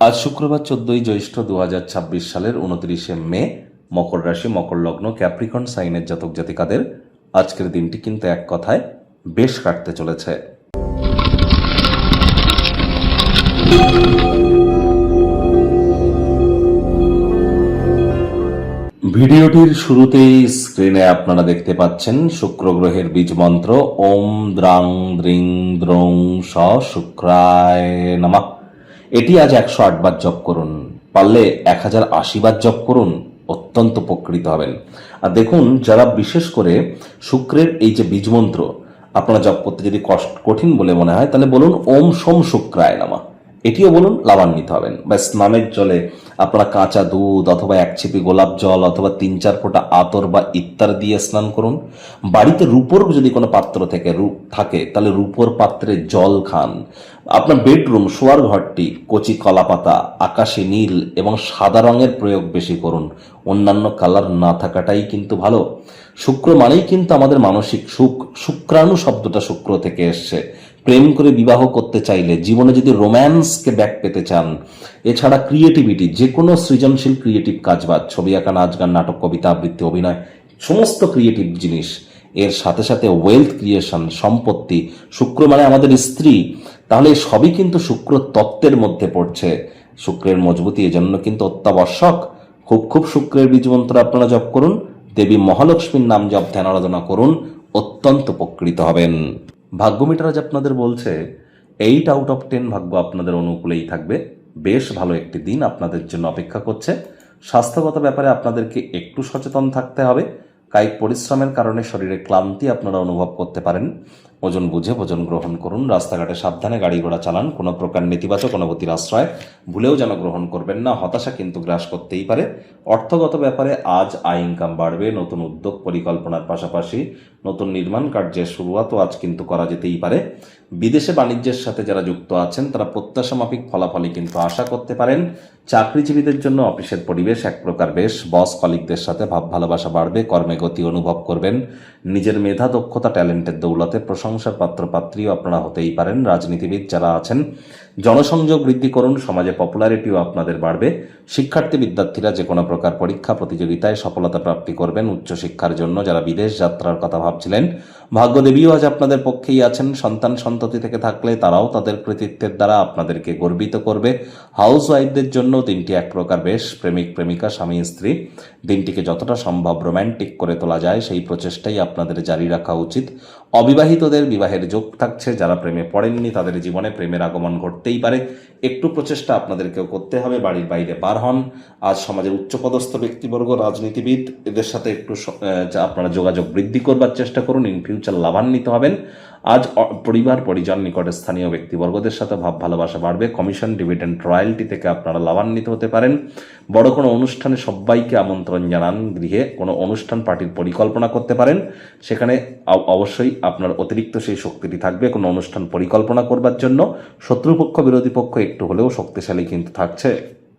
আজ শুক্রবার 14ই জ্যৈষ্ঠ 2026 সালের 29শে মে, মকর রাশি, মকর লগ্ন, ক্যাপ্রিকন সাইনের জাতক জাতিকাদের আজকের দিনটি কিন্তু এক কথায় বেশ কাটতে চলেছে। ভিডিওটির শুরুতেই স্ক্রিনে আপনারা দেখতে পাচ্ছেন শুক্র গ্রহের বীজ মন্ত্র ওম দ্রাং দ্রিং দ্রং স শুক্রায় নমঃ। এটি আজ 108 বার জপ করুন, পারলে 1080 বার জপ করুন, অত্যন্ত উপকৃত হবেন। আর দেখুন, যারা বিশেষ করে শুক্রের এই যে বীজ মন্ত্র আপনারা জপ করতে যদি কঠিন বলে মনে হয়, তাহলে বলুন ওম সোম শুক্রায় নমঃ। এটিও বলুন, লাভান্বিত হবেন। বা স্নানের জলে আপনারা কাঁচা দুধ অথবা এক ছিপি গোলাপ জল অথবা 3-4 ফোঁটা আতর বা ইত্যাদি দিয়ে স্নান করুন। বাড়িতে রূপোর যদি কোনো পাত্র থাকে তাহলে রূপোর পাত্রে জল খান। আপনার বেডরুম, শোয়ার ঘরটি কচি কলা পাতা, আকাশি নীল এবং সাদা রঙের প্রয়োগ বেশি করুন। অন্যান্য কালার না থাকাটাই কিন্তু ভালো। শুক্র মানেই কিন্তু আমাদের মানসিক সুখ। শুক্রাণু শব্দটা শুক্র থেকে এসছে। প্রেম করে বিবাহ করতে চাইলে, জীবনে যদি রোম্যান্সকে ব্যাক পেতে চান, এছাড়া ক্রিয়েটিভিটি, যে কোনো সৃজনশীল ক্রিয়েটিভ কাজবাজ, ছবি আঁকা, নাচ গান, নাটক, কবিতা আবৃত্তি, অভিনয়, সমস্ত ক্রিয়েটিভ জিনিস, এর সাথে সাথে ওয়েলথ ক্রিয়েশন, সম্পত্তি, শুক্র মানে আমাদের স্ত্রী, তাহলে সবই কিন্তু শুক্র তত্ত্বের মধ্যে পড়ছে। শুক্রের মজবুতি এজন্য কিন্তু অত্যাবশ্যক। খুব খুব শুক্রের বীজ মন্ত্র আপনারা জপ করুন, দেবী মহালক্ষ্মীর নাম জপ ধ্যান আরাধনা করুন, অত্যন্ত উপকৃত হবেন। ভাগ্য মিটার আজ আপনাদের বলছে 8/10 ভাগ্য আপনাদের অনুকূলেই থাকবে। বেশ ভালো একটি দিন আপনাদের জন্য অপেক্ষা করছে। স্বাস্থ্যগত ব্যাপারে আপনাদেরকে একটু সচেতন থাকতে হবে। কায়িক পরিশ্রমের কারণে শরীরে ক্লান্তি আপনারা অনুভব করতে পারেন। ওজন বুঝে ভোজন গ্রহণ করুন। রাস্তাঘাটে সাবধানে গাড়ি ঘোড়া চালান। কোনো প্রকার নেতিবাচক অনুভূতির আশ্রয় ভুলেও যেন গ্রহণ করবেন না। হতাশা কিন্তু গ্রাস করতেই পারে। অর্থগত ব্যাপারে আজ আয় ইনকাম বাড়বে। নতুন উদ্যোগ পরিকল্পনার পাশাপাশি নতুন নির্মাণ কার্যের শুরুয়াতও আজ কিন্তু করা যেতেই পারে। বিদেশে বাণিজ্যের সাথে যারা যুক্ত আছেন তারা প্রত্যাশা মাফিক ফলাফলই কিন্তু আশা করতে পারেন। চাকরিজীবীদের জন্য অফিসের পরিবেশ এক প্রকার বেশ। বস কলিগদের সাথে ভাব ভালোবাসা বাড়বে। কর্মে গতি অনুভব করবেন। নিজের মেধা, দক্ষতা, ট্যালেন্টের দৌলতে প্রশংসার পাত্রপাত্রীও আপনারা হতেই পারেন। রাজনীতিবিদ যারা আছেন, জনসংযোগ বৃদ্ধি করুন। সমাজে পপুলারিটিও আপনাদের বাড়বে। শিক্ষার্থী বিদ্যার্থীরা যে কোনো প্রকার পরীক্ষা প্রতিযোগিতায় সফলতা প্রাপ্তি করবেন। উচ্চশিক্ষার জন্য যারা বিদেশ যাত্রার কথা ভাবছিলেন, ভাগ্যদেবীও আজ আপনাদের পক্ষেই আছেন। সন্তান সন্ততি থেকে থাকলে তারাও তাদের কৃতিত্বের দ্বারা আপনাদেরকে গর্বিত করবে। হাউস ওয়াইফদের জন্য দিনটি এক প্রকার বেশ। প্রেমিক প্রেমিকা, স্বামী স্ত্রী দিনটিকে যতটা সম্ভব রোম্যান্টিক করে তোলা যায় সেই প্রচেষ্টাই আপনাদের জারি রাখা উচিত। অবিবাহিতদের বিবাহের যোগ থাকছে। যারা প্রেমে পড়েননি তাদের জীবনে প্রেমের আগমন ঘটতেই পারে। একটু প্রচেষ্টা আপনাদেরকেও করতে হবে। বাড়ির বাইরে বার হন। আজ সমাজের উচ্চপদস্থ ব্যক্তিবর্গ, রাজনীতিবিদ, এদের সাথে একটু আপনারা যোগাযোগ বৃদ্ধি করবার চেষ্টা করুন। ইন ফিউচার লাভান্বিত হবেন। আজ পরিবার পরিজন, নিকটে স্থানীয় ব্যক্তিবর্গদের সাথে ভাব ভালোবাসা বাড়বে। কমিশন, ডিভিডেন্ড, রয়্যালটি থেকে আপনারা লাভান্বিত হতে পারেন। বড় কোনো অনুষ্ঠানে সবাইকে আমন্ত্রণ জানান। গৃহে কোনো অনুষ্ঠান পার্টির পরিকল্পনা করতে পারেন। সেখানে অবশ্যই আপনার অতিরিক্ত সেই শক্তিটি থাকবে কোনো অনুষ্ঠান পরিকল্পনা করবার জন্য। শত্রুপক্ষ, বিরোধী পক্ষ একটু হলেও শক্তিশালী কিন্তু থাকছে।